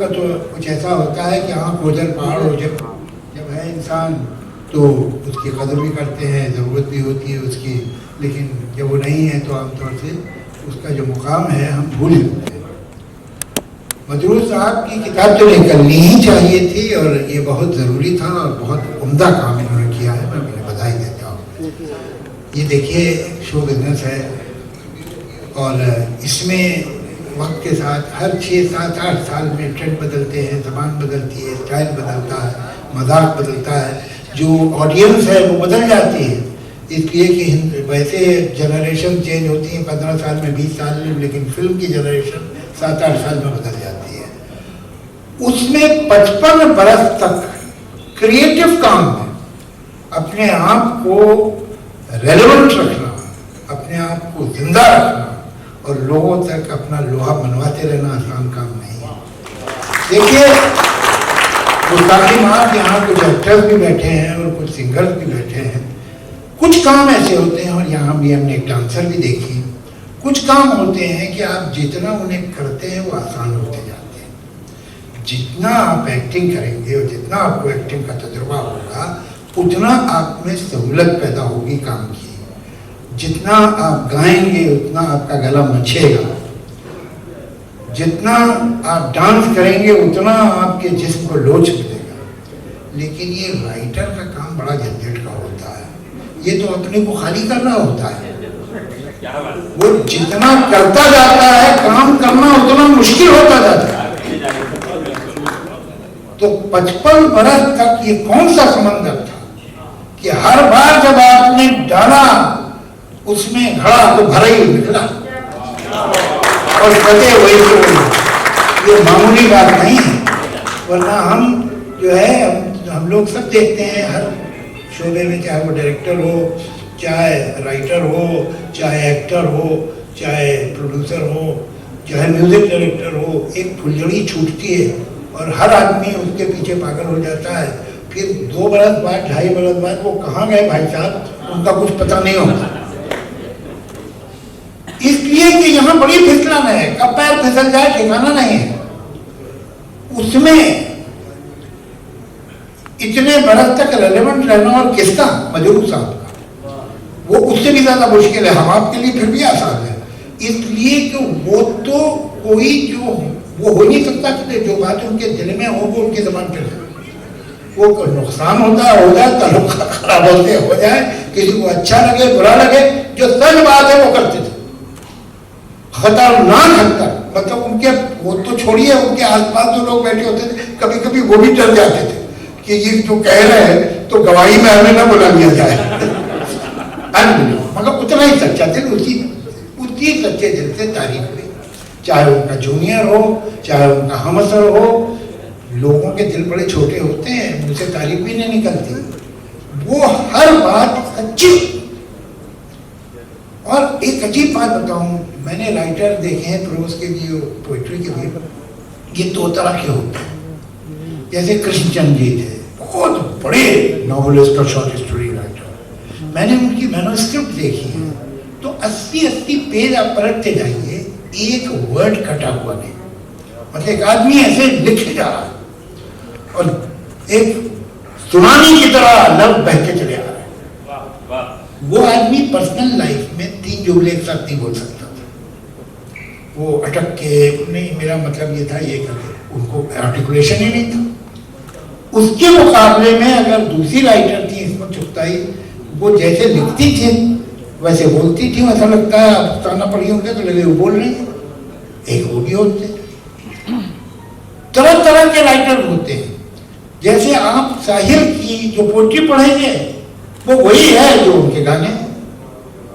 का तो कुछ ऐसा होता है कि आँख ओझल पहाड़ ओझल, जब है इंसान तो उसकी कदर भी करते हैं, ज़रूरत भी होती है उसकी, लेकिन जब वो नहीं है तो आमतौर से उसका जो मुकाम है हम भूल जाते हैं। मजरूर साहब की किताब तो निकलनी ही चाहिए थी और ये बहुत ज़रूरी था और बहुत उम्दा काम इन्होंने किया है, मैं उन्हें बधाई देता हूँ। ये देखिए शो बिजनेस है और इसमें वक्त के साथ हर 6, 7, 8 साल में ट्रेंड बदलते हैं, ज़बान बदलती है, स्टाइल बदलता है, मजाक बदलता है, जो ऑडियंस है वो बदल जाती है। इसलिए कि वैसे जनरेशन चेंज होती है 15 साल में, 20 साल में, लेकिन फिल्म की जनरेशन 7-8 साल में बदल जाती है। उसमें 55 बरस तक क्रिएटिव काम में अपने आप को रेलेवेंट रखना, अपने आप को जिंदा रखना और लोगों तक अपना लोहा मनवाते रहना आसान काम नहीं है। देखिए गुस्ताखी माफ, यहाँ कुछ एक्टर्स भी बैठे हैं और कुछ सिंगर्स भी बैठे हैं। कुछ काम ऐसे होते हैं और यहाँ भी हमने एक डांसर भी देखी, कुछ काम होते हैं कि आप जितना उन्हें करते हैं वो आसान होते जाते हैं। जितना आप एक्टिंग करेंगे और जितना आपको एक्टिंग का तजुर्बा होगा उतना आप में सहूलत पैदा होगी काम की। जितना आप गाएंगे उतना आपका गला मचेगा, जितना आप डांस करेंगे उतना आपके जिस्म को लोच मिलेगा। लेकिन ये राइटर का काम बड़ा झंझट का होता है, ये तो अपने को खाली करना होता है। वो जितना करता जाता है काम करना उतना मुश्किल होता जाता है। तो 55 बरस तक ये कौन सा समंदर था कि हर बार जब आपने डाला उसमें घड़ा तो भरा ही निकला और कटे वही तो ये मामूली बात नहीं है। वरना हम जो है हम लोग सब देखते हैं हर शोबे में, चाहे वो डायरेक्टर हो, चाहे राइटर हो, चाहे एक्टर हो, चाहे प्रोड्यूसर हो, चाहे म्यूजिक डायरेक्टर हो, एक फुलझड़ी छूटती है और हर आदमी उसके पीछे पागल हो जाता है। फिर 2 बरस बाद, 2.5 बरस बाद वो कहाँ गए भाई साहब, उनका कुछ पता नहीं होता। इसलिए कि यहाँ बड़ी फिसलन है, कब पैर फिसल जाए ठिकाना नहीं है। उसमें इतने बरस तक रेलेवेंट रहना और किसका, मजरूर साहब का, वो उससे भी ज्यादा मुश्किल है। हम आपके लिए फिर भी आसान है, इसलिए कि वो तो कोई जो वो हो नहीं सकता कि जो बात उनके दिल में हो वो उनकी जबान पर है। वो नुकसान होता है, हो जाए, ताल्लुक खराब होते हो जाए, किसी को अच्छा लगे बुरा लगे, जो सच बात है वो करते थे। खतरनाक हद तक, मतलब उनके वो तो छोड़िए, उनके आसपास जो लोग बैठे होते थे कभी कभी वो भी डर जाते थे कि ये जो कह रहे हैं तो गवाही में हमें ना बुला लिया जाए। मगर उतना ही सच्चा दिल, उसी सच्चे दिल से तारीफ हुई, चाहे उनका जूनियर हो, चाहे उनका हमअसर हो। लोगों के दिल बड़े छोटे होते हैं, मुझसे तारीफ भी नहीं निकलती। वो हर बात सच्ची। और एक अजीब बात बताऊं, मैंने राइटर देखे हैं प्रोज के लिए, पोइट्री के लिए, ये 2 तरह के होते हैं। जैसे कृष्णचंद्र जी थे, बहुत बड़े नॉवेलिस्ट और शॉर्ट स्टोरी राइटर। मैंने उनकी मैन्युस्क्रिप्ट देखी है तो 80-80 पेज आप पलटते जाइए, एक वर्ड कटा हुआ नहीं। मतलब एक आदमी ऐसे लिख जा रहा है और एक सुनामी की तरह लफ्ज बहते चले आ रहे हैं। वो आदमी पर्सनल लाइफ में 3 जुमले एक साथ नहीं बोल सकता था, वो अटक के, नहीं मेरा मतलब ये था, ये करके, उनको आर्टिकुलेशन ही नहीं था। उसके मुकाबले में अगर दूसरी राइटर थी इसमें चुगताई, वो जैसे लिखती थी वैसे बोलती थी, ऐसा लगता है आप ताना पड़ी होंगे तो लगे वो बोल रही है। एक वो भी होते, तरह तरह के राइटर होते हैं। जैसे आप साहिर की जो पोइट्री पढ़ेंगे वो वही है जो उनके गाने,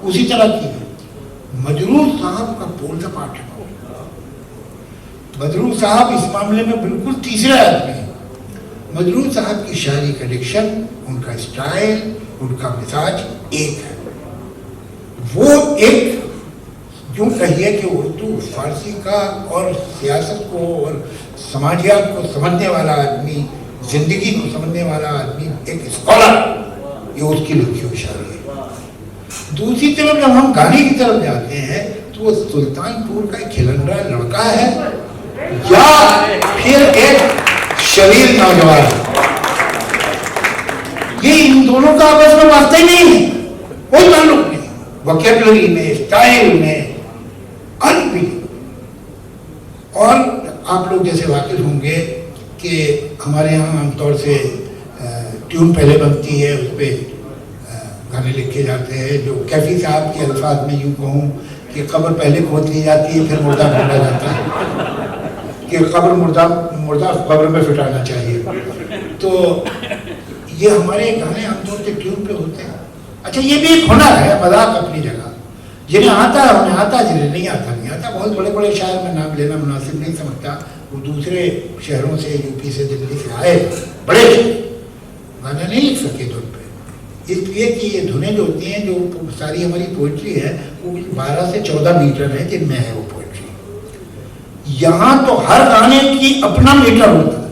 उसी तरह की है। मजरूर साहब का बोल का पाठ है। मजरूर साहब इस मामले में बिल्कुल तीसरे आदमी है। मजरूर साहब की शायरी का डिक्शन, उनका स्टाइल, उनका मिजाज एक है। वो एक यूँ कहिए कि उर्दू फारसी का और सियासत को और समाजियात को समझने वाला आदमी, जिंदगी को समझने वाला आदमी, एक स्कॉलर, ये उसकी लिखी हुई शायरी है। दूसरी तरफ जब हम गाने की तरफ जाते हैं तो वो सुल्तानपुर का खिलंडरा लड़का है या फिर शरीर नौजवान, ये इन दोनों का आपस में वास्ता ही नहीं है, कोई ताल्लुक नहीं, वोकैबुलरी में, स्टाइल में, अनबिलीवेबल। और आप लोग जैसे वाकिफ होंगे कि हमारे यहाँ आमतौर से ट्यून पहले बनती है, उस पर गाने लिखे जाते हैं, जो कैफी साहब के अल्फाज में यूँ कहूँ कि कब्र पहले खोद ली जाती है फिर मुर्दा ढूंढा जाता है, कि कब्र मुर्दा कब्र में फिटाना चाहिए। तो ये हमारे गाने आमतौर से ट्यून पे होते हैं। अच्छा, ये भी एक हुनर है, मजाक अपनी जगह, जिन्हें आता है उन्हें आता, जिन्हें नहीं आता नहीं आता। बहुत बड़े बड़े शायर, में नाम लेना मुनासिब नहीं समझता, वो दूसरे शहरों से, यूपी से, दिल्ली से आए, बड़े गाने नहीं लिख सके धुन पे, इसलिए कि ये धुनें जो होती हैं, जो सारी हमारी पोइट्री है, वो 12 से 14 मीटर है जिनमें है वो पोइट्री। यहाँ तो हर गाने की अपना मीटर होता है,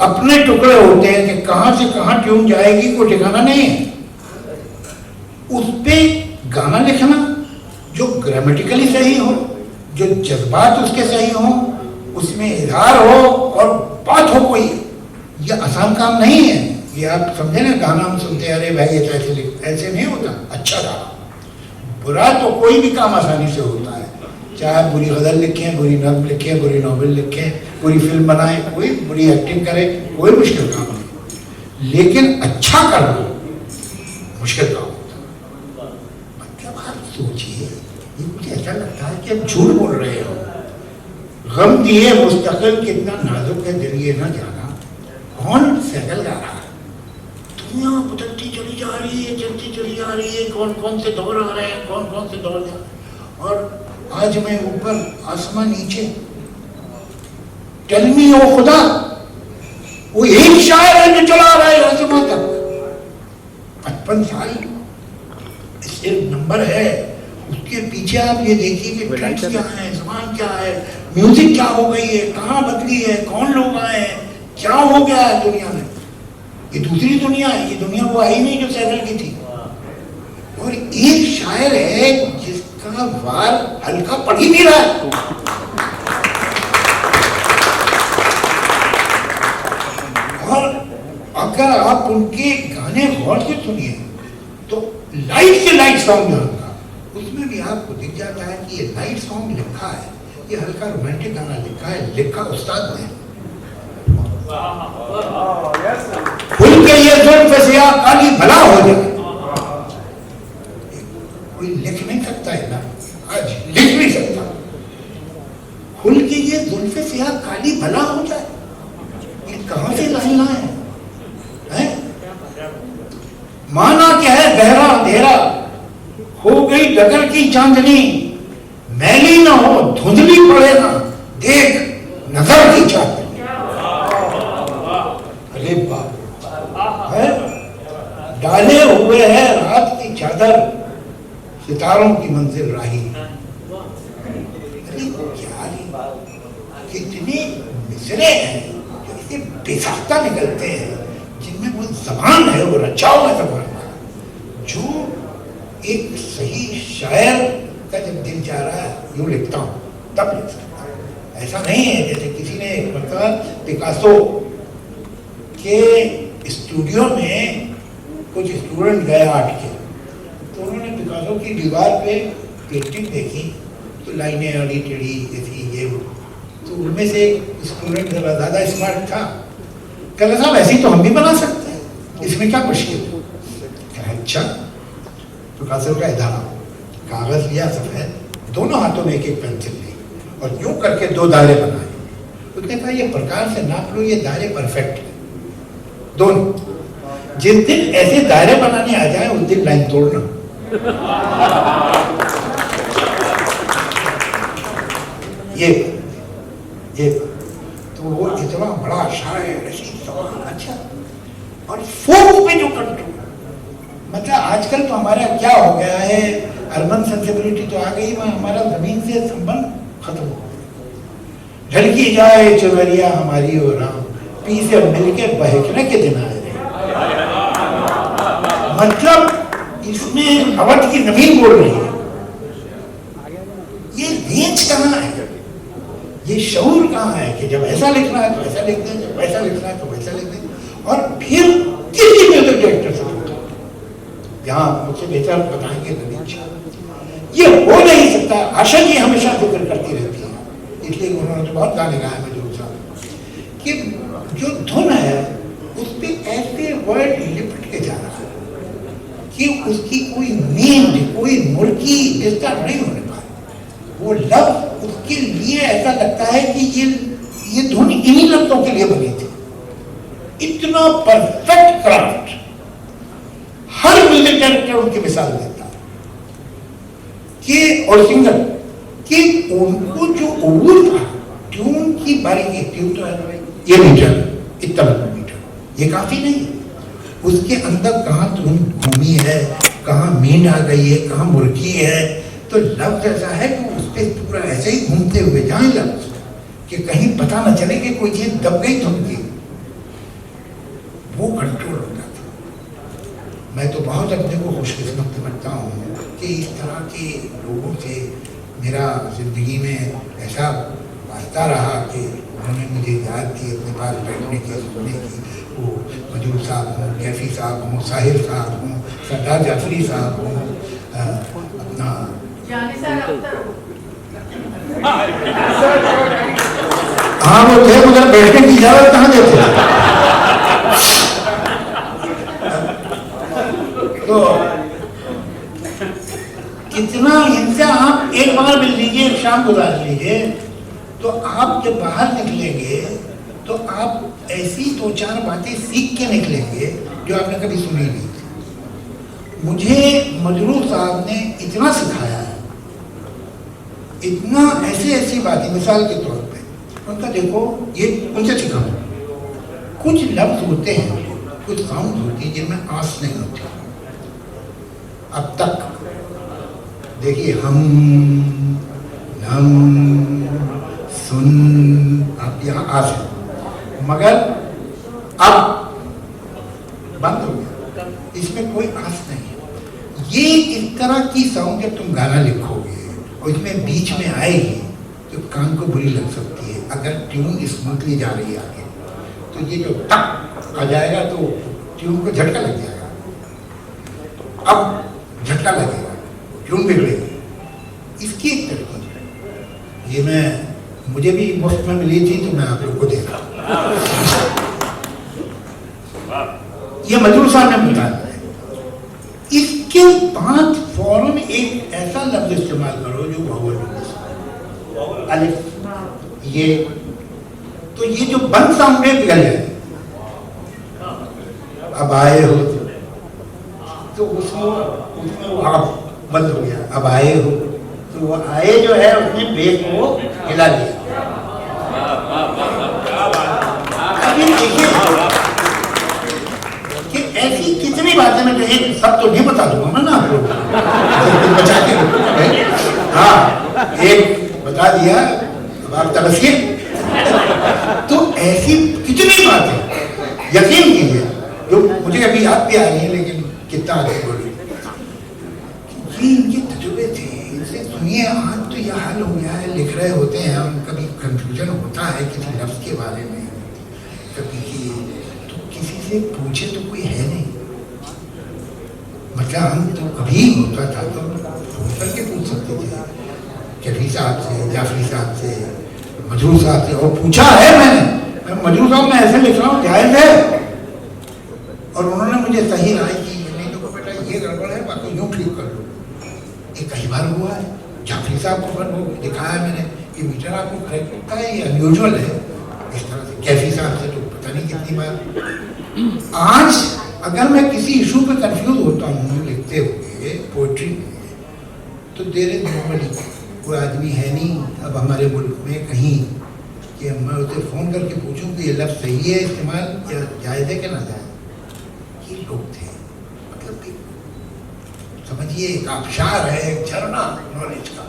अपने टुकड़े होते हैं कि कहाँ से कहाँ ट्यून जाएगी कोई ठिकाना नहीं है। उस पे गाना लिखना जो ग्रामेटिकली सही हो, जो जज्बात उसके सही हो, उसमें इजहार हो और बात हो कोई, ये आसान काम नहीं है। ये आप समझे ना, गाना हम सुनते हैं, अरे भाई ये ऐसे लिख, ऐसे नहीं होता। अच्छा गाना, बुरा तो कोई भी काम आसानी से होता है, चाहे बुरी गजल लिखें, बुरी नज़्म लिखें, बुरी नॉवेल लिखें, बुरी फिल्म बनाएं, कोई बुरी एक्टिंग करे, कोई मुश्किल काम नहीं, लेकिन अच्छा करना मुश्किल काम होता है। मतलब आप सोचिए, ये मुझे ऐसा लगता है कि आप झूठ बोल रहे हो। गम दिए मुस्तकिल कितना नाजुक है दिल ये ना जाना, कौन सैकल गा रहा है, दुनिया बदलती चली जा रही है, चलती चली जा रही है, कौन कौन से दौर आ रहे हैं, कौन कौन से दौर जा रहे हैं, और आज मैं ऊपर आसमान नीचे। टेल मी ओ खुदा, वो एक शायर है जो चला रहा है आसमान तक, 55 साल सिर्फ नंबर है, उसके पीछे आप ये देखिए कि ट्रेंड्स क्या है, ज़बान क्या है, म्यूजिक क्या हो गई है, कहाँ बदली है, कौन लोग आए हैं, क्या हो गया है दुनिया में। ये दूसरी दुनिया है, ये दुनिया वो आई नहीं जो सैकल की थी। और एक शायर है जिसका वार हल्का पड़ ही नहीं रहा है। और अगर आप उनके गाने गौर से सुनिए तो लाइट से लाइट सॉन्ग जो होगा उसमें भी आपको दिख जाता है कि ये लाइट सॉन्ग लिखा है, ये हल्का रोमांटिक गाना लिखा है, लिखा उस्ताद ने। खुल के ये जुल्फ से काली भला हो जाए, कोई लिख नहीं सकता है ना, आज लिख नहीं सकता। खुल के ये जुल्फ से काली भला हो जाए, ये कहां से लाइन है? माना क्या है गहरा अंधेरा, हो गई डगर की चांदनी, मैली ना हो धुंधली पड़े ना, देख नजर की चांदनी। अरे बाप है, डाले हुए हैं रात की चादर, सितारों की मंजिल राही। अरे क्या कितने मिसरे हैं जो इसे बेसाख्ता निकलते हैं, जिनमें वो जबान है, वो रचाव है जबान का, जो एक सही शायर का जब दिल चाह रहा है यूं लिखता हूँ तब लिख सकता हूँ। ऐसा नहीं है जैसे किसी ने एक मतलब पिकासो के स्टूडियो में कुछ स्टूडेंट गए आर्ट के, तो उन्होंने पिकासो की दीवार पे पेंटिंग देखी तो लाइनें अड़ी टेढ़ी जैसी ये वो, तो उनमें से स्टूडेंट जरा ज़्यादा स्मार्ट था, कहता साहब ऐसी तो हम भी बना सकते हैं, इसमें क्या मुश्किल है। अच्छा, पिकासो का इदारा कागज़ लिया सफ़ेद, दोनों हाथों में एक एक पेंसिल ली और यूँ करके 2 दायरे बनाए। उसने कहा ये प्रकार से नाप लो, ये दायरे परफेक्ट है दोनों, जिस दिन ऐसे दायरे बनाने आ जाए उस दिन लाइन तोड़ना। ये तो वो इतना बड़ा शायर, अच्छा, और फोक पे जो कंट्रोल, मतलब आजकल तो हमारा क्या हो गया है, अर्बन सेंसिबिलिटी तो आ गई, हमारा जमीन से संबंध खत्म हो गया। ढलकी जाए चुनरिया हमारी और राम, पी से मिलके बहकने के दिन आए। मतलब इसमें अवध की जमीन बोल रही है। ये रेंज कहाँ है, ये शऊर कहाँ है कि जब ऐसा लिखना है तो ऐसा लिख दें, जब वैसा लिखना है तो वैसा लिख दें, और फिर किसी म्यूजिक डायरेक्टर से पूछो, यहाँ मुझसे बेहतर बताएंगे नवीन जी। ये हो नहीं सकता। आशा जी हमेशा जिक्र करती रहती है, इसलिए उन्होंने तो बहुत गाने गाए मजरूर साहब, कि जो धुन है उस पर ऐसे वर्ड लिपट के जा रहा है कि उसकी कोई नींद, कोई मुर्गी डिस्टर्ब नहीं होने पाए। वो लफ्ज उसके लिए ऐसा लगता है कि ये धुन इन्हीं लफ्जों के लिए बनी थी। इतना परफेक्ट क्राफ्ट हर म्यूजिक डायरेक्टर उनकी मिसाल देता है कि, और सिंगर कि उनको जो उबूर था ट्यून की बारीकी, ट्यून तो है ये मीटर, इतना मीटर, ये काफी नहीं है। उसके अंदर कहाँ धुन घूमी है, कहाँ मीन आ गई है, कहाँ मुर्गी है, तो लफ्ज ऐसा है कि उस पर पूरा ऐसे ही घूमते हुए जाए लफ्ज कि कहीं पता न चले कि कोई चीज दब गई धुन की, वो कंट्रोल होता था। मैं तो बहुत अपने को खुशकिस्मत समझता हूँ कि इस तरह के लोगों से मेरा जिंदगी में ऐसा वास्ता रहा कि उन्होंने मुझे याद की अपने पास बैठने की, सुनने की। वो मजरूर साहब हों, कैफी साहब हों, साहिर साहब हों, सरदार जाफरी साहब हों, अपना हाँ वो थे, मगर बैठने की इजाजत कहाँ देते। तो कितना इनसे आप एक बार मिल लीजिए, एक शाम गुजार लीजिए, तो आप जब बाहर निकलेंगे तो आप ऐसी दो चार बातें सीख के निकलेंगे जो आपने कभी सुनी नहीं थी। मुझे मजरूर साहब ने इतना सिखाया है, इतना ऐसी बातें, मिसाल के तौर पे उनका देखो, ये उनसे सीखा। कुछ लफ्ज होते हैं, कुछ साउंड होती है जिनमें आस नहीं होती। अब तक देखिए हम सुन, आप यहाँ आस है, मगर अब बंद हो गया, इसमें कोई आस नहीं है। ये इस तरह की साउंड जब तुम गाना लिखोगे और इसमें बीच में आएगी तो कान को बुरी लग सकती है। अगर ट्यून स्मूथली जा रही है आगे, तो ये जो टक आ जाएगा तो ट्यून को झटका लग जाएगा। अब झटका लगेगा, ट्यून बिगड़ेगी। इसकी एक तरकीब है, ये मुझे भी मुफ्त में मिली थी तो मैं आप लोग को दे रहा हूँ। ये मजरूर साहब ने बताया है। इसके बाद फौरन एक ऐसा लफ्ज इस्तेमाल करो जो वावल अलिफ, ये तो ये जो बंद साउंड है पिघल जाए। अब आए हो तो उसमें आप बंद हो गया। अब आए हो तो वो आए जो है उसने बेस को हिला दिया। अभी देखिए कि ऐसी कितनी बातें, मैं तो एक सब तो नहीं बता दूंगा ना आप लोग, बचा के। हाँ, एक बता दिया, अब आप तबस्से। तो ऐसी कितनी बातें यकीन कीजिए जो मुझे अभी याद भी आ रही है, लेकिन कितना आगे बोली। ये इनके तजुर्बे थे, इनसे सुनिए। आज तो यह हाल हो गया है, लिख रहे होते हैं हम, कभी कंफ्यूजन होता है किसी लफ्ज के बारे में, कभी तो किसी से पूछे तो कोई है नहीं। मतलब हम तो कभी होता था तो फोन करके पूछ सकते थे, कैफी साहब से, जाफरी साहब से, मजरूर साहब से, और पूछा है मैंने, मजरूर साहब मैं ऐसे लिख रहा हूँ, जायज है? और उन्होंने मुझे सही राय की, नहीं तो बेटा ये गड़बड़ है, बाकी यूँ ठीक कर लो। ये कई बार हुआ है। जाफरी साहब को दिखाया मैंने कि मीटर आपको करेक्ट होता है, ये अनयूजुअल है, इस तरह से। कैफी साहब से तो पता नहीं कितनी बार। आज अगर मैं किसी इशू पे कंफ्यूज होता हूँ लिखते हुए पोइट्री में, तो देर नॉर्मली कोई आदमी है नहीं अब हमारे मुल्क में कहीं कि मैं उसे फ़ोन करके पूछूं कि ये लफ्ज़ सही है इस्तेमाल या जायज़ है कि ना जायज़। ये लोग थे, मतलब समझिए एक आबशार है, एक झरना नॉलेज का।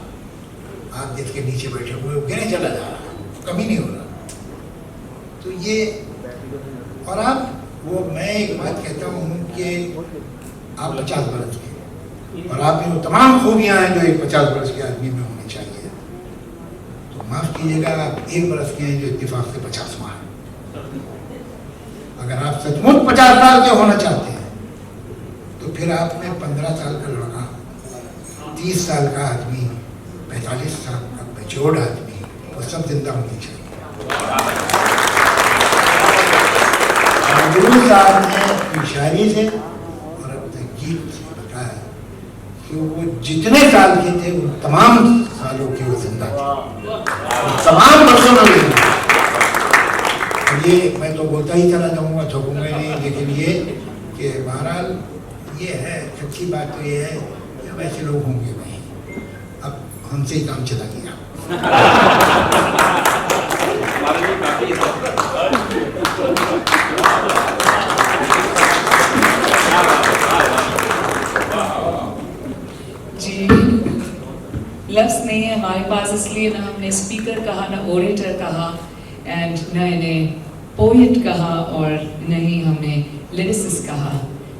आप जिसके नीचे बैठे हुए गिरे चला जा रहा है, कमी नहीं हो रहा। तो ये, और आप वो, मैं एक बात कहता हूँ कि आप 50 बरस के, और आप में वो तमाम खूबियाँ हैं जो एक 50 बरस के आदमी में होनी चाहिए। तो माफ़ कीजिएगा, आप 1 बरस के हैं जो इत्तेफाक से 50 माह हैं। अगर आप सचमुच 50 साल के होना चाहते हैं तो फिर आप में 15 साल का लड़का, 30 साल का आदमी, 45 साल का मैच्योर्ड आदमी, वो सब जिंदा होनी चाहिए। गुरु साहब ने शायरी से और अपने गीत से बताया कि वो जितने साल के थे उन तमाम सालों के वो जिंदा थे, तमाम वर्षों में जिंदा। ये मैं तो बोलता ही चला जाऊंगा, थकूंगा नहीं, लेकिन ये कि बहरहाल ये है, सच्ची बात तो ये है कि वैसे लोग होंगे नहीं। अब हमसे ही काम चला गया। जी, लफ्ज़ नहीं है हमारे पास, इसलिए ना हमने स्पीकर कहा, ना ओरेटर कहा, एंड न इन्हें पोएट कहा, और न ही हमने लिरिसिस्ट कहा।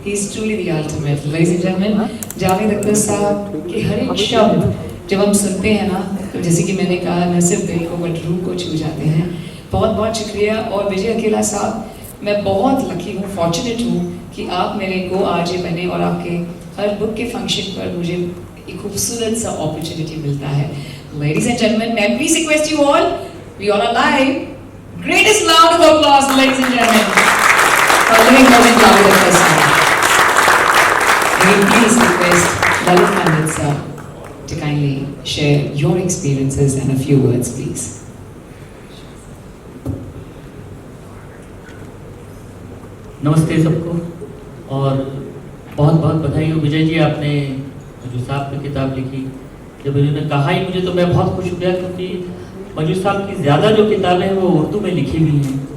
He is truly the ultimate. Ladies and gentleman, Javed Akhtar साहब के हर एक शब्द जब हम सुनते हैं ना, तो जैसे कि मैंने कहा, न सिर्फ दिल को बट रूह को छू जाते हैं। बहुत बहुत शुक्रिया। और विजय अकेला साहब, मैं बहुत लकी हूँ, फॉर्चुनेट हूँ कि आप मेरे को आज ये बने और आपके हर बुक के फंक्शन पर मुझे एक खूबसूरत सा अपॉर्चुनिटी मिलता है। Ladies and gentleman, may I please request you all, we all are live. Greatest round of applause, ladies and gentlemen, for living legend Javed Akhtar sir. May I please request Lalit Pandit sir to kindly share your experiences and a few words, please. नमस्ते सबको, और बहुत बहुत बधाई हो विजय जी, आपने मजू साहब की किताब लिखी। जब उन्होंने कहा ही मुझे, तो मैं बहुत खुश हो गया, क्योंकि मजू साहब की ज़्यादा जो किताबें हैं वो उर्दू में लिखी हुई हैं,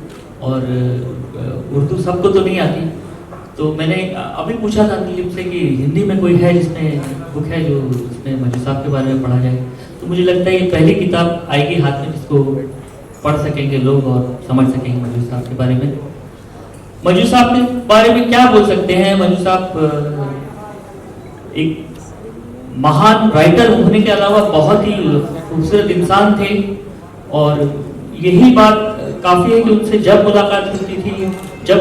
और उर्दू सबको तो नहीं आती। तो मैंने अभी पूछा था दिलीप से कि हिंदी में कोई है जिसमें बुक है जो जिसमें मजू साहब के बारे में पढ़ा जाए। तो मुझे लगता है ये पहली किताब आएगी हाथ में जिसको पढ़ सकेंगे लोग और समझ सकेंगे मजू साहब के बारे में। मजू साहब के बारे में क्या बोल सकते हैं? मजू साहब एक महान राइटर होने के अलावा बहुत ही खूबसूरत इंसान थे, और यही बात काफ़ी है कि उनसे जब मुलाकात होती थी, जब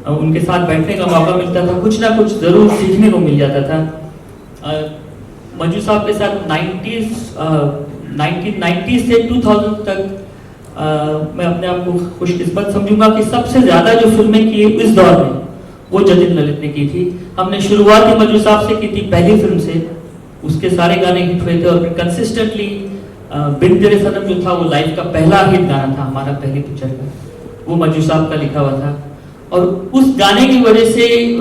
उनके साथ बैठने का मौका मिलता था, कुछ ना कुछ ज़रूर सीखने को मिल जाता था। मजू साहब के साथ 1990 से 2000 तक मैं अपने आप को खुशकिस्मत समझूंगा कि सबसे ज़्यादा जो फिल्में की इस दौर में वो जतिन ललित ने की थी। हमने शुरुआत ही मजू साहब से की थी, पहली फिल्म से। उसके सारे गाने हिट हुए थे, और फिर कंसिस्टेंटली बिन तेरे सनम जो था वो लाइफ का पहला हिट गाना था हमारा, पहली पिक्चर का, वो मजू साहब का लिखा हुआ था। और उस गाने की वजह से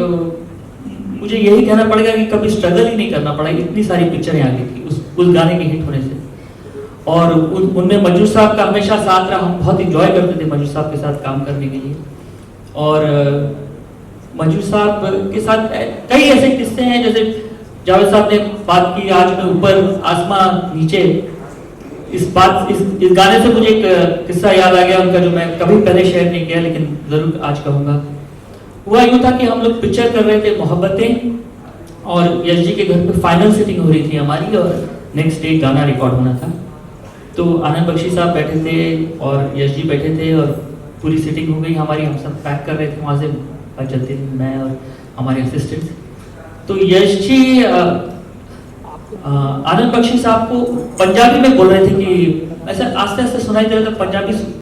मुझे यही कहना पड़ेगा कि कभी स्ट्रगल ही नहीं करना पड़ा, इतनी सारी पिक्चरें आ गई थी उस गाने के हिट होने से। और उनमें मजू साहब का हमेशा साथ रहा, हम बहुत इंजॉय करते थे मजू साहब के साथ काम करने के लिए। और मजू साहब के साथ कई ऐसे किस्से हैं, जैसे जावेद साहब ने बात की आज मैं ऊपर आसमां नीचे, इस गाने से मुझे एक किस्सा याद आ गया उनका, जो मैं कभी पहले शेयर नहीं किया लेकिन जरूर आज कहूँगा। हुआ यूँ था कि हम लोग पिक्चर कर रहे थे मोहब्बतें, और यश जी के घर पे फाइनल सिटिंग हो रही थी हमारी, और नेक्स्ट डे गाना रिकॉर्ड होना था। तो आनंद बख्शी साहब बैठे थे और यश जी बैठे थे, और पूरी सिटिंग हो गई हमारी, हम सब पैक कर रहे थे वहाँ से, जतिन, मैं और हमारे असिस्टेंट। तो यश जी आनंद बख्शी साहब को पंजाबी में बोल रहे थे कि ऐसा आस्ते आस्ते सुनाई दे रहा था पंजाबी